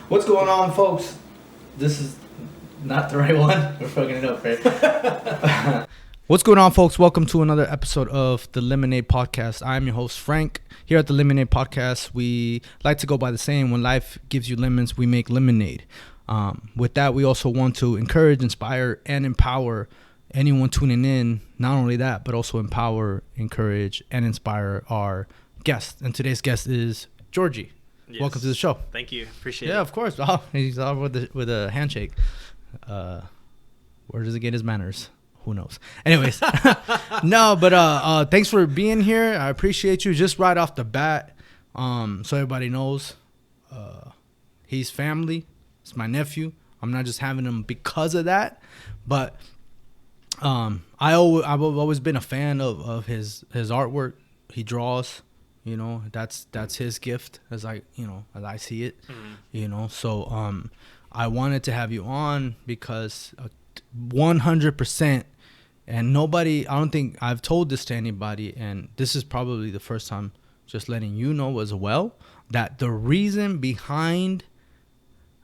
What's going on, folks? This is not the right one. We're fucking it up, right? What's going on, folks? Welcome to another episode of the Lemonade Podcast. I'm your host, Frank. Here at the Lemonade Podcast, we like to go by the saying, when life gives you lemons, we make lemonade. With that, we also want to encourage, inspire, and empower anyone tuning in. Not only that, but also empower, encourage, and inspire our guest. And today's guest is Jorgie. Yes. Welcome to the show. Thank you. Appreciate it. Yeah, of course. Oh, he's off with a handshake. Where does he get his manners? Who knows? Anyways, no, but thanks for being here. I appreciate you. Just right off the bat, so everybody knows, he's family. It's my nephew. I'm not just having him because of that, but I've always been a fan of his artwork. He draws. You know, that's his gift as I see it, So I wanted to have you on because 100%, and I don't think I've told this to anybody, and this is probably the first time just letting you know as well, that the reason behind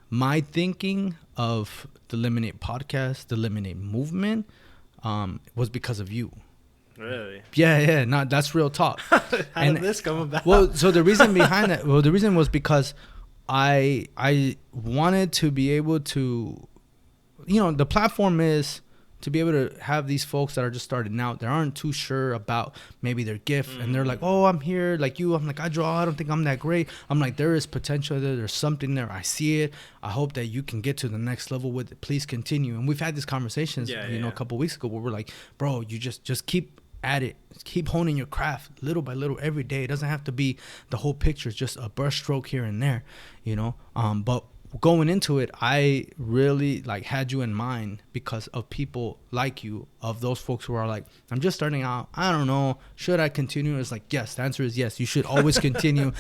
my thinking of the Lemonade Podcast, the Lemonade movement, was because of you. Really? Yeah. No, that's real talk. How did this come about? Well, so the reason behind that, the reason was because I wanted to be able to, the platform is to be able to have these folks that are just starting out. They aren't too sure about maybe their gift, and they're like, "Oh, I'm here like you." I'm like, "I draw. I don't think I'm that great." I'm like, "There is potential there. There's something there. I see it. I hope that you can get to the next level with it. Please continue." And we've had these conversations, a couple of weeks ago, where we're like, "Bro, you just keep at it, keep honing your craft little by little every day. It doesn't have to be the whole picture, it's just a brush stroke here and there, but going into it, I really had you in mind because of people like you, of those folks who are like, I'm just starting out, I don't know, should I continue? It's like, yes, the answer is yes, you should always continue.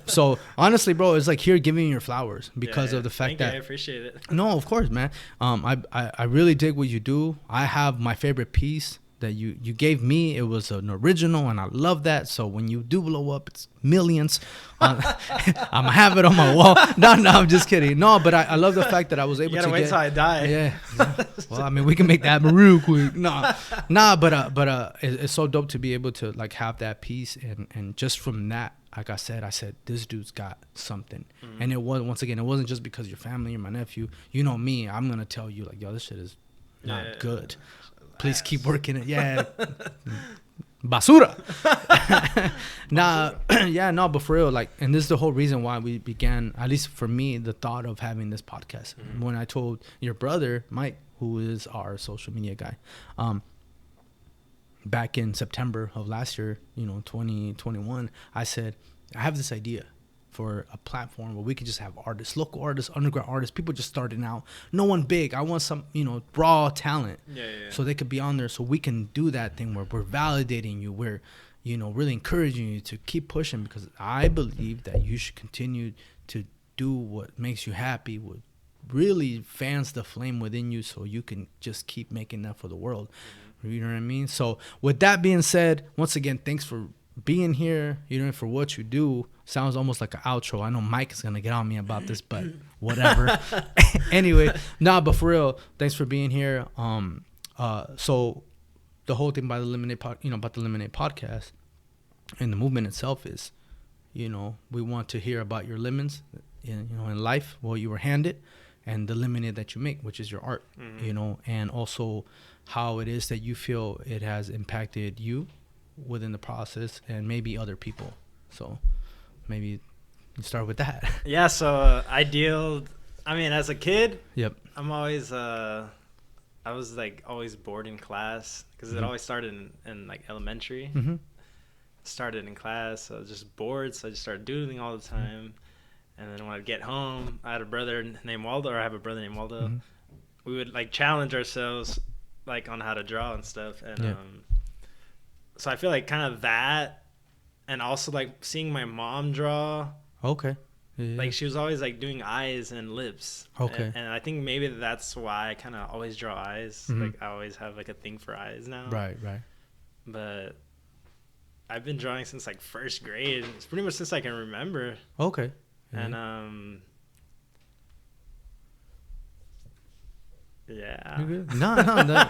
So honestly, bro, it's like here giving you your flowers because of the fact that I appreciate it. No, of course, man. I really dig what you do. I have my favorite piece that you gave me. It was an original, and I love that. So when you do blow up, it's millions. I'm gonna have it on my wall. No, I'm just kidding. No, but I love the fact that I was able to you gotta wait till I die. Yeah. Well, I mean, we can make that happen real quick. But it's so dope to be able to have that piece, and just from that, like I said this dude's got something. And it wasn't just because you're family, you're my nephew. You know me. I'm gonna tell you yo, this shit is not good. Please keep working it. Yeah. Basura. But for real, and this is the whole reason why we began, at least for me, the thought of having this podcast. When I told your brother, Mike, who is our social media guy, back in September of last year, 2021, I said, I have this idea for a platform where we could just have artists, local artists, underground artists, people just starting out. No one big. I want some, raw talent. Yeah. So they could be on there, so we can do that thing where we're validating you. We're, really encouraging you to keep pushing, because I believe that you should continue to do what makes you happy, what really fans the flame within you, so you can just keep making that for the world. You know what I mean? So with that being said, once again, thanks for being here, for what you do. Sounds almost like an outro. I know Mike is gonna get on me about this, but whatever. Anyway, but for real, thanks for being here. So the whole thing about the Lemonade Podcast and the movement itself is, we want to hear about your lemons, in life, what you were handed, and the lemonade that you make, which is your art, and also how it is that you feel it has impacted you within the process, and maybe other people. So maybe you start with that. Yeah, so ideal I mean, as a kid, Yep. I'm always I was like always bored in class because it always started in like elementary. Mm-hmm. Started in class, so I was just bored, so I just started doodling all the time. And then when I'd get home, I had a brother named Waldo, or I have a brother named Waldo. Mm-hmm. We would like challenge ourselves like on how to draw and stuff. And so I feel like kind of that, and also like seeing my mom draw. Okay. Yeah. Like she was always like doing eyes and lips. Okay. And I think maybe that's why I kind of always draw eyes. Mm-hmm. Like I always have like a thing for eyes now. Right. But I've been drawing since like first grade. It's pretty much since I can remember. Okay. And yeah. You're good. No.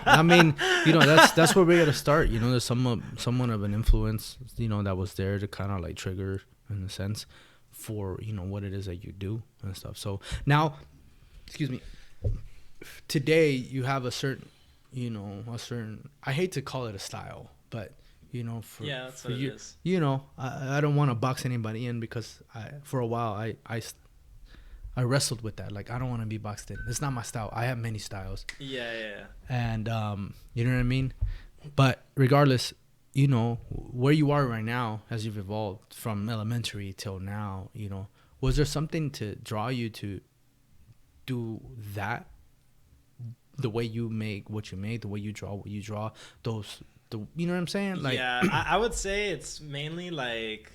I mean, that's where we gotta start. There's someone of an influence, that was there to kind of like trigger, in a sense, for what it is that you do and stuff. So now, excuse me. Today you have a certain, I hate to call it a style, but That's for what you, it is. I don't want to box anybody in, because for a while I wrestled with that. Like, I don't want to be boxed in. It's not my style. I have many styles. Yeah. And you know what I mean? But regardless, where you are right now, as you've evolved from elementary till now, was there something to draw you to do that? The way you make what you make, the way you draw what you draw, you know what I'm saying? Like, yeah, I would say it's mainly like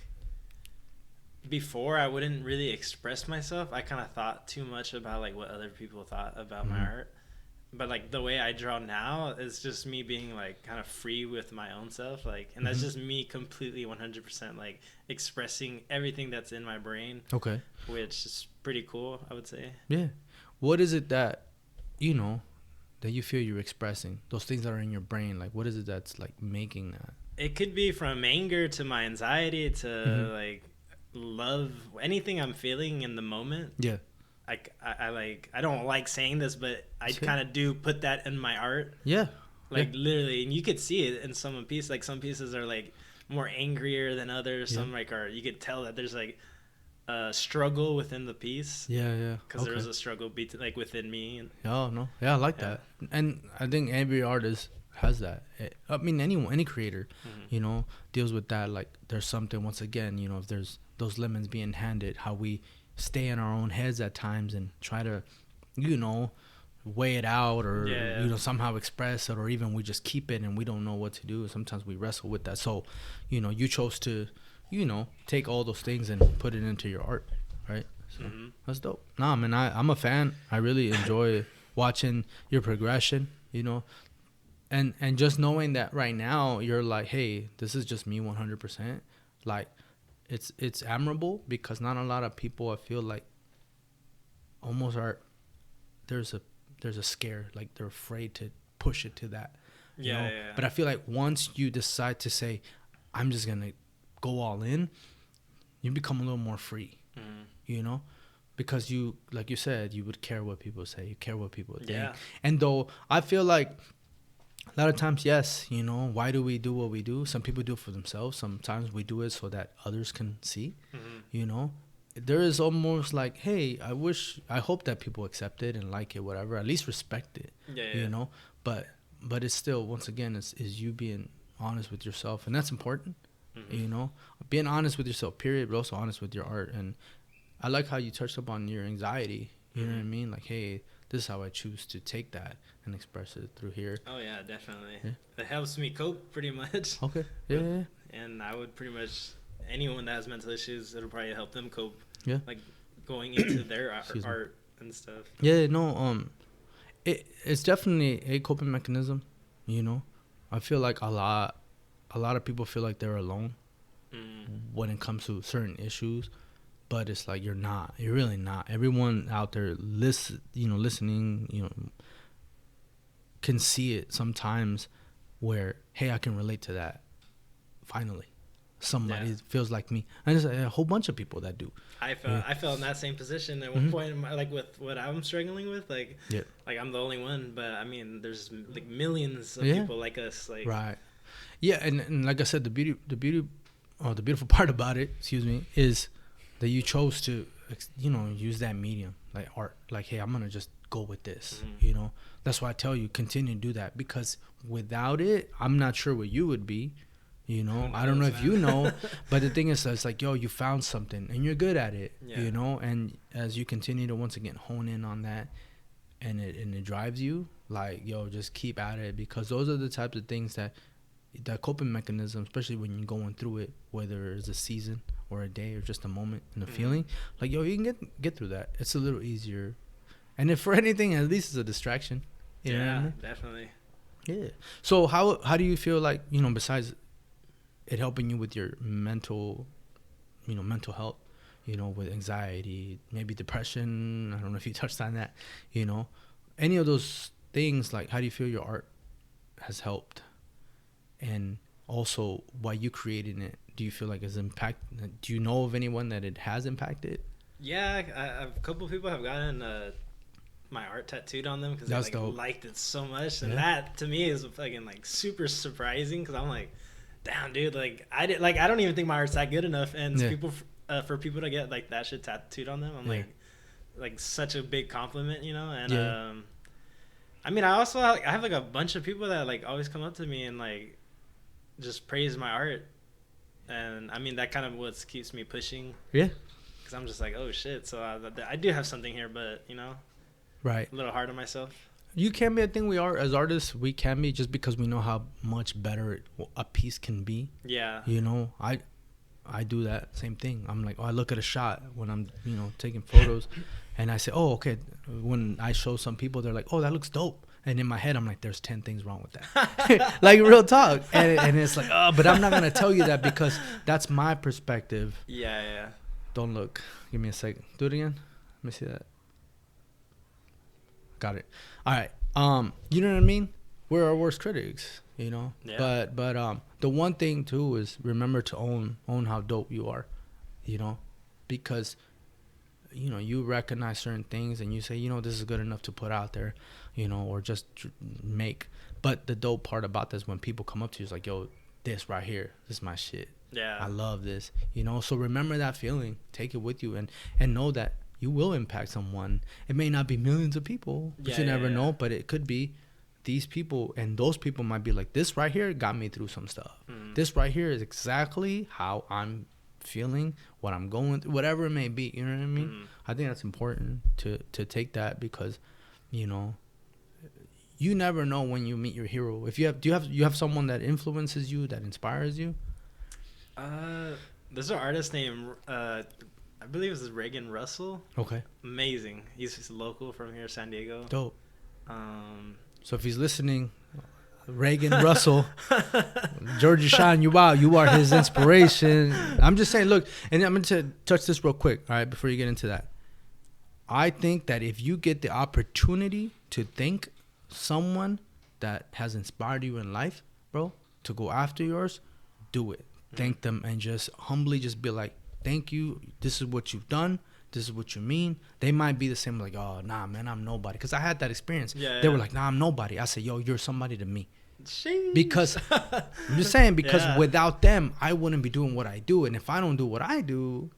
before I wouldn't really express myself. I kind of thought too much about like what other people thought about my art. But like the way I draw now is just me being like kind of free with my own self, like, and that's just me completely 100% like expressing everything that's in my brain. Okay. Which is pretty cool, I would say. Yeah. What is it that that you feel you're expressing, those things that are in your brain? Like, what is it that's like making that? It could be from anger to my anxiety to like love, anything I'm feeling in the moment. Yeah. I don't like saying this, but I kind of do put that in my art. Yeah. Like literally, and you could see it in some pieces. Like some pieces are like more angrier than others. Yeah. Some you could tell that there's like a struggle within the piece. Yeah. Because there was a struggle like within me. And, oh no, yeah, I like that. And I think every artist has that. I mean, any creator, deals with that. Like, there's something, once again, if there's those lemons being handed, how we stay in our own heads at times and try to, weigh it out, or somehow express it, or even we just keep it and we don't know what to do. Sometimes we wrestle with that. So, you chose to, take all those things and put it into your art, right? So that's dope. Nah, man, I'm a fan. I really enjoy watching your progression, and just knowing that right now you're like, hey, this is just me 100%. Like, it's admirable, because not a lot of people, I feel like, almost are, there's a scare, like they're afraid to push it to that. Yeah. But I feel like once you decide to say, I'm just gonna go all in, you become a little more free. Because you, like you said, you would care what people say, you care what people think. Yeah. And though I feel like a lot of times, yes, why do we do what we do? Some people do it for themselves. Sometimes we do it so that others can see. There is almost like, hey, I hope that people accept it and like it, whatever, at least respect it. Yeah. But it's still, once again, is you being honest with yourself, and that's important. Being honest with yourself, period, but also honest with your art. And I like how you touched upon your anxiety. You know what I mean? Like, hey, this is how I choose to take that and express it through here. Oh yeah, definitely. It helps me cope pretty much. Okay. Yeah. And I would pretty much, anyone that has mental issues, it'll probably help them cope. Yeah. Like going into their art and stuff. Yeah. No. It's definitely a coping mechanism. I feel like a lot of people feel like they're alone when it comes to certain issues, but it's like you're really not. Everyone out there listening, can see it sometimes, where, hey, I can relate to that. Finally, somebody feels like me, and there's a whole bunch of people that do. I felt in that same position at one point, like with what I'm struggling with, like I'm the only one, but I mean, there's like millions of people like us, like. Right. Yeah, and like I said, the beautiful part about it, is that you chose to use that medium like art. Like, hey, I'm gonna just go with this. Mm-hmm. That's why I tell you, continue to do that, because without it, I'm not sure what you would be. I don't know if you know, but the thing is, it's like, yo, you found something and you're good at it. Yeah. And as you continue to once again hone in on that, and it drives you, like, yo, just keep at it, because those are the types of things that coping mechanism, especially when you're going through it, whether it's a season or a day or just a moment and a feeling, like, yo, you can get through that. It's a little easier, and if for anything, at least it's a distraction. You know what I mean? Definitely. Yeah. So how do you feel like, besides it helping you with your mental health, with anxiety, maybe depression, I don't know if you touched on that, any of those things, like, how do you feel your art has helped? And also, why you created it, do you feel like it's do you know of anyone that it has impacted? Yeah, a couple people have gotten my art tattooed on them because they liked it so much, and that to me is fucking like super surprising, because I'm like, damn, dude, like I don't even think my art's that good enough, and for people to get like that shit tattooed on them, I'm like such a big compliment, and I mean, I have like a bunch of people that like always come up to me and like just praise my art, and I mean, that kind of what keeps me pushing, because I'm just like, oh shit, so I do have something here, but right, a little hard on myself. You can be. I think we are, as artists, we can be, just because we know how much better a piece can be. Yeah. I do that same thing. I'm like, I look at a shot when I'm taking photos, and I say, oh, okay. When I show some people, they're like, oh, that looks dope. And in my head, I'm like, there's 10 things wrong with that. Like, real talk. And it's like, oh, but I'm not going to tell you that, because that's my perspective. Yeah. Don't look. Give me a second. Do it again. Let me see that. Got it. All right. You know what I mean? We're our worst critics, Yeah. But the one thing too is, remember to own how dope you are, because you recognize certain things and you say, this is good enough to put out there, or just make. But the dope part about this, when people come up to you, is like, yo, this right here, this is my shit. Yeah. I love this, So remember that feeling, take it with you, and know that you will impact someone. It may not be millions of people, but you never know. But it could be these people, and those people might be like, this right here got me through some stuff. This right here is exactly how I'm feeling, what I'm going through, whatever it may be. You know what I mean? I think that's important to take that, because you never know when you meet your hero. If you have someone that influences you, that inspires you. There's an artist named I believe this is Reagan Russell. Okay. Amazing. He's local from here, San Diego. Dope. So if he's listening, Reagan Russell, Jorgie Sean, you are his inspiration. I'm just saying, look, and I'm going to touch this real quick, all right, before you get into that. I think that if you get the opportunity to thank someone that has inspired you in life, bro, to go after yours, do it. Thank them, and just humbly just be like, thank you. This is what you've done. This is what you mean. They might be the same, like, oh, nah, man, I'm nobody. Because I had that experience. They were like, nah, I'm nobody. I said, yo, you're somebody to me. Sheesh. Because, I'm just saying, because without them, I wouldn't be doing what I do. And if I don't do what I do,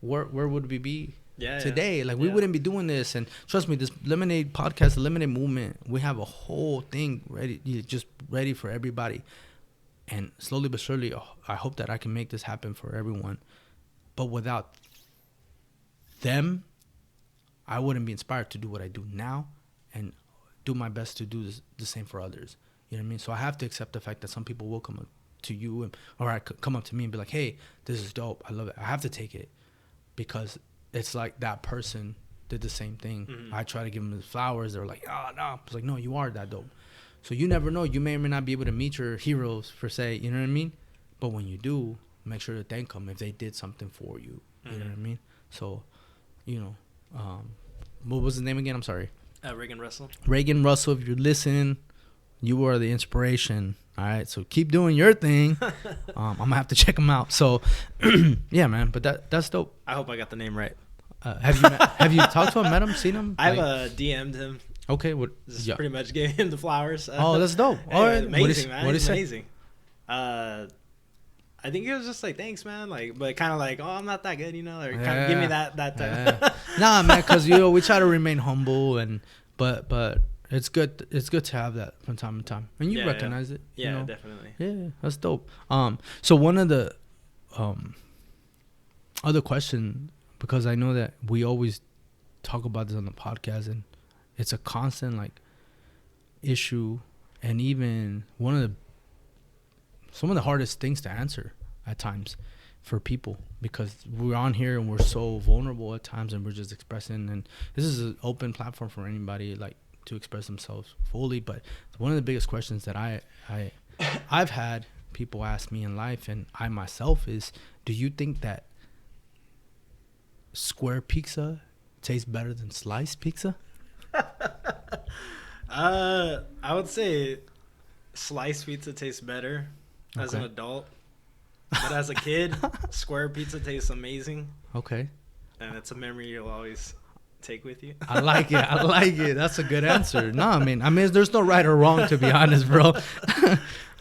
where would we be today? Like, we wouldn't be doing this. And trust me, this Lemonade podcast, the Lemonade movement, we have a whole thing ready for everybody. And slowly but surely, I hope that I can make this happen for everyone. But without them, I wouldn't be inspired to do what I do now, and do my best to do the same for others. You know what I mean? So I have to accept the fact that some people will come up to you, or come up to me and be like, hey, this is dope. I love it. I have to take it, because it's like that person did the same thing. I try to give them the flowers. They're like, oh, no. It's like, no, you are that dope. So you never know. You may or may not be able to meet your heroes, per se. You know what I mean? But when you do, make sure to thank them if they did something for you. You know what I mean? So, what was his name again? I'm sorry. Reagan Russell. Reagan Russell, if you're listening, you are the inspiration. All right, so keep doing your thing. I'm gonna have to check him out. So, yeah, man. But that's dope. I hope I got the name right. Have you talked to him, met him, seen him? I've DM'd him. Okay, just pretty much gave him the flowers. Oh, that's dope. All right, amazing, man. What is amazing. I think it was just like, thanks, man. Like, but kind of like, oh, I'm not that good, you know, or kind of give me that type. Yeah. Nah, man, because we try to remain humble but it's good. It's good to have that from time to time, and you recognize it. Yeah, you know? Definitely. Yeah, that's dope. So one of the other question, because I know that we always talk about this on the podcast, and it's a constant like issue, and even some of the hardest things to answer at times for people, because we're on here and we're so vulnerable at times, and we're just expressing, and this is an open platform for anybody like to express themselves fully. But one of the biggest questions that I've had people ask me in life, and I myself, is, do you think that square pizza tastes better than sliced pizza? I would say sliced pizza tastes better as an adult, but as a kid, square pizza tastes amazing. Okay. And it's a memory you'll always take with you. I like it. That's a good answer. No, I mean, there's no right or wrong, to be honest, bro.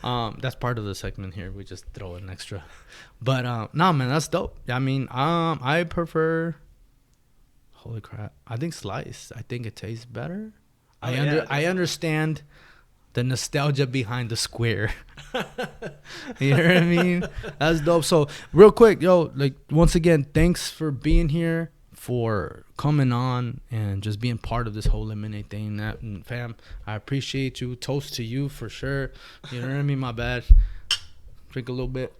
That's part of the segment here. We just throw an extra. But no, man, that's dope. I mean, I prefer. Holy crap! I think sliced. I think it tastes better. I understand the nostalgia behind the square. You know what I mean? That's dope. So real quick, yo, like, once again, thanks for being here, for coming on and just being part of this whole lemonade thing. And fam, I appreciate you. Toast to you for sure. You know what I mean? My bad. Drink a little bit.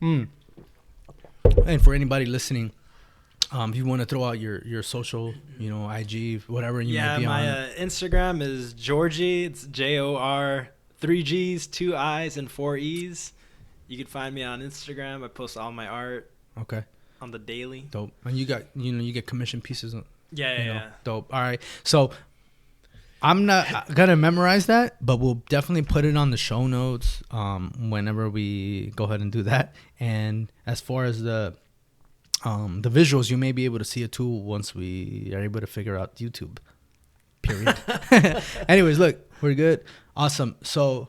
And for anybody listening, if you want to throw out your social, you know, IG, whatever you might be on. Yeah, my Instagram is Jorgie. It's JOR, 3 G's, 2 I's, and 4 E's. You can find me on Instagram. I post all my art. Okay. On the daily. Dope. And you get commission pieces. Yeah. Dope. All right. So I'm not gonna memorize that, but we'll definitely put it on the show notes whenever we go ahead and do that. And as far as the visuals, you may be able to see it too once we are able to figure out YouTube. Period. Anyways, look, we're good. Awesome. So,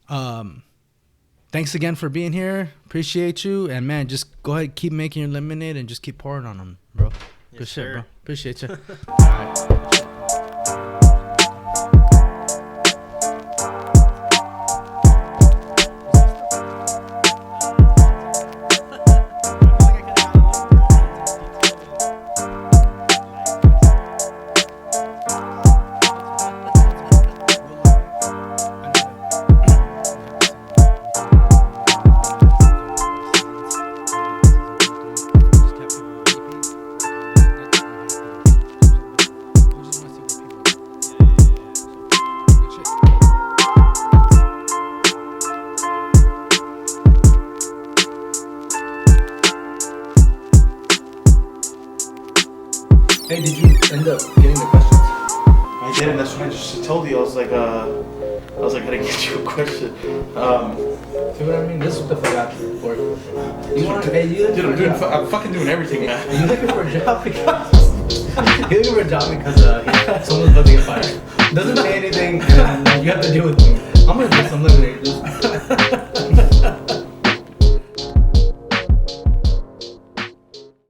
thanks again for being here. Appreciate you. And man, just go ahead, keep making your lemonade and just keep pouring on them, bro. Good shit, bro. Appreciate you. All right. Hey, did you end up getting the questions? I did, and that's what I just told you. I was like, I didn't get you a question. See what I mean? This is what the fuck I asked for. You want to pay you? Dude, I'm fucking doing everything, man. You looking for a job because someone's about to